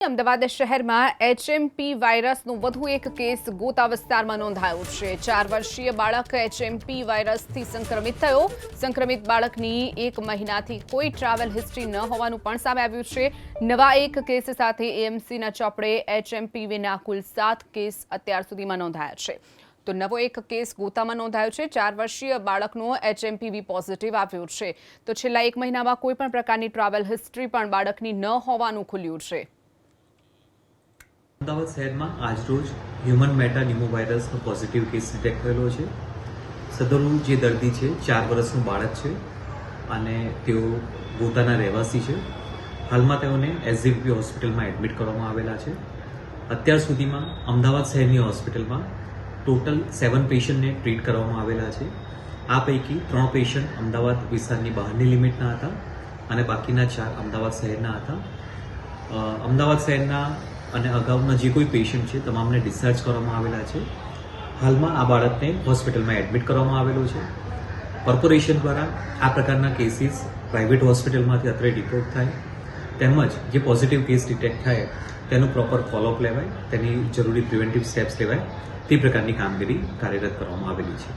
અમદાવાદ શહેરમાં એચએમપી વાયરસનો વધુ એક કેસ ગોતા વિસ્તારમાં નોંધાયો છે। 4 વર્ષીય બાળક એચએમપી વાયરસથી સંક્રમિત થયો। સંક્રમિત બાળકની 1 મહિનાથી કોઈ ટ્રાવેલ હિસ્ટ્રી ન હોવાનું પણ સામે આવ્યું છે। નવા એક કેસ સાથે એએમસીના ચોપડે એચએમપીવીના કુલ 7 કેસ અત્યાર સુધીમાં નોંધાયા છે। તો નવો એક કેસ ગોતામાં નોંધાયો છે। 4 વર્ષીય બાળકનો એચએમપીવી પોઝિટિવ આવ્યો છે। તો છેલ્લા 1 મહિનામાં કોઈ પણ પ્રકારની ટ્રાવેલ હિસ્ટ્રી પણ બાળકની ન હોવાનું ખુલ્યું છે। અમદાવાદ શહેરમાં આજરોજ હ્યુમન મેટાનિમોવાયરસનો પોઝિટિવ કેસ ડિટેક્ટ થયેલો છે। સદરનું જે દર્દી છે 4 વર્ષનું બાળક છે અને તેઓ ગોતાના રહેવાસી છે। હાલમાં તેઓને એસજીપીવી હોસ્પિટલમાં એડમિટ કરવામાં આવેલા છે। અત્યાર સુધીમાં અમદાવાદ શહેરની હોસ્પિટલમાં ટોટલ 7 પેશન્ટને ટ્રીટ કરવામાં આવેલા છે। આ પૈકી 3 પેશન્ટ અમદાવાદ વિસ્તારની બહારની લિમિટના હતા અને બાકીના 4 અમદાવાદ શહેરના હતા। અમદાવાદ શહેરના અને અગાઉના જે કોઈ પેશન્ટ છે તમામને ડિસ્ચાર્જ કરવામાં આવેલા છે। હાલમાં આ બાળકને હોસ્પિટલમાં એડમિટ કરવામાં આવેલો છે। કોર્પોરેશન દ્વારા આ પ્રકારના કેસીસ પ્રાઇવેટ હોસ્પિટલમાંથી અત્રે રિપોર્ટ થાય તેમજ જે પોઝિટિવ કેસ ડિટેક્ટ થાય તેનું પ્રોપર ફોલોઅપ લેવાય, તેની જરૂરી પ્રિવેન્ટિવ સ્ટેપ્સ લેવાય તે પ્રકારની કામગીરી કાર્યરત કરવામાં આવેલી છે।